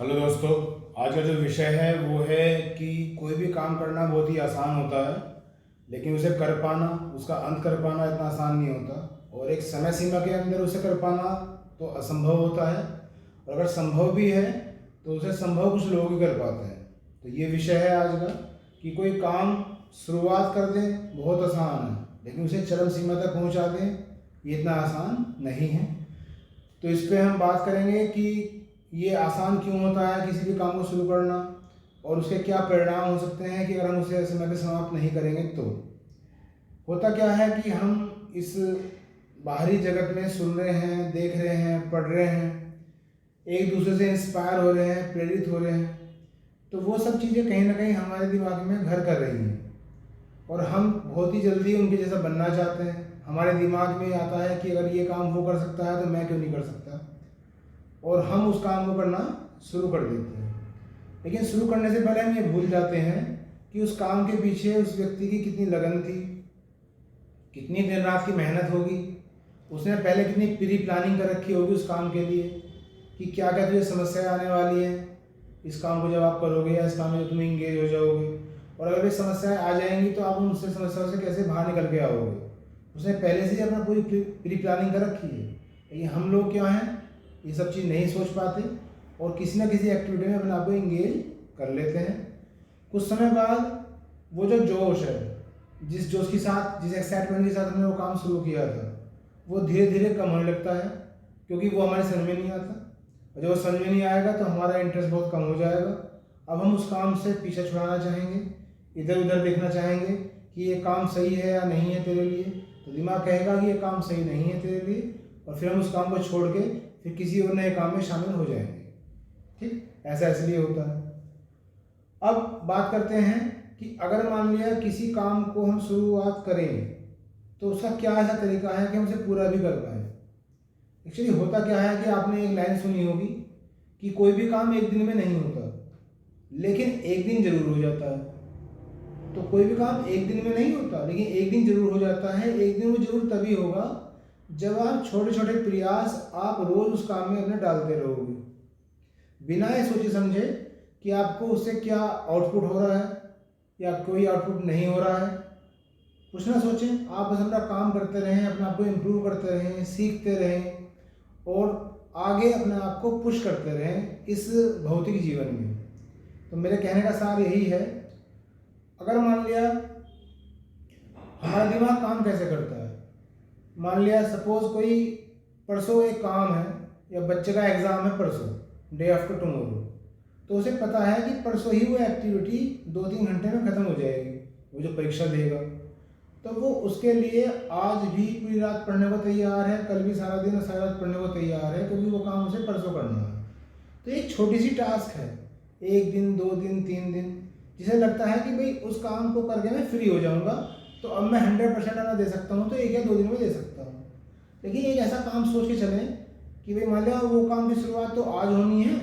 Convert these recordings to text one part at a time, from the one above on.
Hello दोस्तों, आज का जो विषय है वो है कि कोई भी काम करना बहुत ही आसान होता है, लेकिन उसे कर पाना, उसका अंत कर पाना इतना आसान नहीं होता। और एक समय सीमा के अंदर उसे कर पाना तो असंभव होता है, और अगर संभव भी है तो उसे संभव कुछ लोग ही कर पाते हैं। तो ये विषय है आज का कि कोई काम शुरुआत कर दें बहुत आसान है, लेकिन उसे चरम सीमा तक पहुंचा दें ये इतना आसान नहीं है। तो इस पे हम बात करेंगे कि ये आसान क्यों होता है किसी भी काम को शुरू करना, और उसके क्या परिणाम हो सकते हैं कि अगर हम उसे समय पे समाप्त नहीं करेंगे तो। होता क्या है कि हम इस बाहरी जगत में सुन रहे हैं, देख रहे हैं, पढ़ रहे हैं, एक दूसरे से इंस्पायर हो रहे हैं, प्रेरित हो रहे हैं, तो वो सब चीज़ें कहीं ना कहीं हमारे दिमाग में घर कर रही हैं, और हम बहुत ही जल्दी उनके जैसा बनना चाहते हैं। हमारे दिमाग में आता है कि अगर ये काम वो कर सकता है तो मैं क्यों नहीं कर सकता, और हम उस काम को करना शुरू कर देते हैं। लेकिन शुरू करने से पहले हम ये भूल जाते हैं कि उस काम के पीछे उस व्यक्ति की कितनी लगन थी, कितनी दिन रात की मेहनत होगी, उसने पहले कितनी प्री प्लानिंग कर रखी होगी उस काम के लिए कि क्या क्या तुझे समस्याएं आने वाली हैं इस काम को जब आप करोगे, या इस काम में तुम इंगेज हो जाओगे, और अगर वे समस्याएं आ जाएंगी तो आप उनसे समस्याओं से कैसे बाहर निकल के आओगे। उसने पहले से ही अपना पूरी प्री प्लानिंग कर रखी है। लेकिन हम लोग क्या हैं, ये सब चीज़ नहीं सोच पाते और किसी ना किसी एक्टिविटी में अपने आप को इंगेज कर लेते हैं। कुछ समय बाद वो जो जोश है, जिस जोश के साथ, जिस एक्साइटमेंट के साथ हमने वो काम शुरू किया था, वो धीरे धीरे कम होने लगता है, क्योंकि वो हमारे समझ में नहीं आता। और जब वो समझ में नहीं आएगा तो हमारा इंटरेस्ट बहुत कम हो जाएगा। अब हम उस काम से पीछे छुड़ाना चाहेंगे, इधर उधर देखना चाहेंगे कि ये काम सही है या नहीं है तेरे लिए। तो दिमाग कहेगा कि ये काम सही नहीं है तेरे लिए, और फिर हम उस काम को छोड़ के फिर किसी और नए काम में शामिल हो जाएंगे। ठीक, ऐसा इसलिए होता है। अब बात करते हैं कि अगर मान लिया किसी काम को हम शुरुआत करें तो उसका क्या ऐसा तरीका है कि हम उसे पूरा भी कर पाए। एक्चुअली होता क्या है कि आपने एक लाइन सुनी होगी कि कोई भी काम एक दिन में नहीं होता, लेकिन एक दिन जरूर हो जाता है। तो कोई भी काम एक दिन में नहीं होता, लेकिन एक दिन जरूर हो जाता है। एक दिन वो जरूर तभी होगा जब आप छोटे छोटे प्रयास आप रोज उस काम में अपने डालते रहोगे, बिना ये सोचे समझे कि आपको उससे क्या आउटपुट हो रहा है या कोई आउटपुट नहीं हो रहा है। कुछ ना सोचें, आप बस अपना काम करते रहें, अपने आप को इम्प्रूव करते रहें, सीखते रहें, और आगे अपने आप को पुश करते रहें इस भौतिक जीवन में। तो मेरे कहने का सार यही है, अगर मान लिया हमारा दिमाग काम कैसे करता है, मान लिया सपोज कोई परसों एक काम है, या बच्चे का एग्ज़ाम है परसों, डे आफ्टर टुमारो, तो उसे पता है कि परसों ही वो एक्टिविटी 2-3 घंटे में ख़त्म हो जाएगी, वो जो परीक्षा देगा। तो वो उसके लिए आज भी पूरी रात पढ़ने को तैयार है, कल भी सारा दिन सारा रात पढ़ने को तैयार है, क्योंकि वो काम उसे परसों करना है। तो एक छोटी सी टास्क है, 1 दिन 2 दिन 3 दिन, जिसे लगता है कि भाई उस काम को करके मैं फ्री हो जाऊंगा, तो अब मैं 100% अपना दे सकता हूँ, तो 1 या 2 दिन में दे सकता हूँ। लेकिन एक ऐसा काम सोच के चलें कि भाई मान लिया वो काम की शुरुआत तो आज होनी है,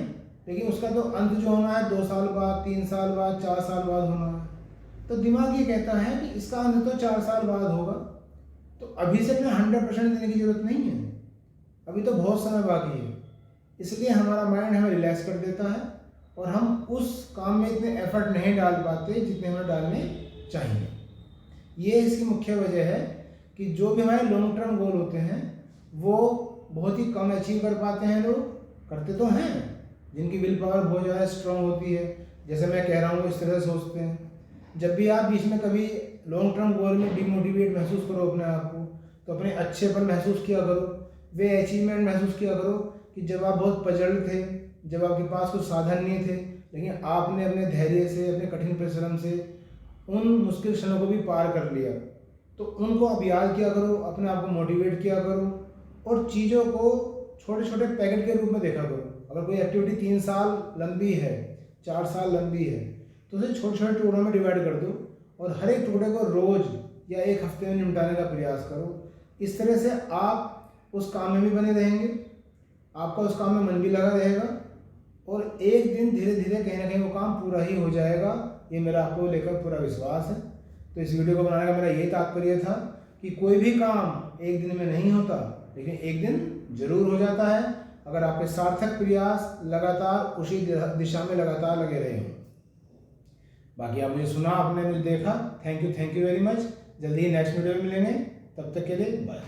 लेकिन उसका तो अंत जो होना है 2 साल बाद, 3 साल बाद, 4 साल बाद होना है। तो दिमाग ये कहता है कि इसका अंत तो 4 साल बाद होगा, तो अभी से अपने 100% देने की जरूरत नहीं है, अभी तो बहुत समय बाकी है। इसलिए हमारा माइंड हमें रिलैक्स कर देता है, और हम उस काम में इतने एफर्ट नहीं डाल पाते जितने हमें डालने चाहिए। ये इसकी मुख्य वजह है कि जो भी हमारे लॉन्ग टर्म गोल होते हैं वो बहुत ही कम अचीव कर पाते हैं लोग। करते तो हैं जिनकी विल पावर बहुत ज़्यादा स्ट्रांग होती है, जैसे मैं कह रहा हूँ इस तरह से सोचते हैं। जब भी आप बीच में कभी लॉन्ग टर्म गोल में डिमोटिवेट महसूस करो अपने आप को, तो अपने अच्छेपन महसूस किया करो, वे अचीवमेंट महसूस किया करो कि जब आप बहुत पजल थे, जब आपके पास कुछ साधन नहीं थे, लेकिन आपने अपने धैर्य से, अपने कठिन परिश्रम से उन मुश्किल क्षणों को भी पार कर लिया। तो उनको आप याद किया करो, अपने आप को मोटिवेट किया करो, और चीज़ों को छोटे छोटे पैकेट के रूप में देखा करो। अगर कोई एक्टिविटी 3 साल लंबी है, 4 साल लंबी है, तो उसे छोटे छोटे टुकड़ों में डिवाइड कर दो, और हर एक टुकड़े को रोज या एक हफ्ते में निपटाने का प्रयास करो। इस तरह से आप उस काम में भी बने रहेंगे, आपका उस काम में मन भी लगा रहेगा, और एक दिन धीरे धीरे कहीं ना कहीं वो काम पूरा ही हो जाएगा। ये मेरा आपको लेकर पूरा विश्वास है। तो इस वीडियो को बनाने का मेरा यही तात्पर्य था कि कोई भी काम एक दिन में नहीं होता, लेकिन एक दिन जरूर हो जाता है अगर आपके सार्थक प्रयास लगातार उसी दिशा में लगातार लगे रहे हों। बाकी आप मुझे सुना, आपने मुझे देखा, थैंक यू वेरी मच। जल्दी ही नेक्स्ट वीडियो में मिलेंगे, तब तक के लिए बाय।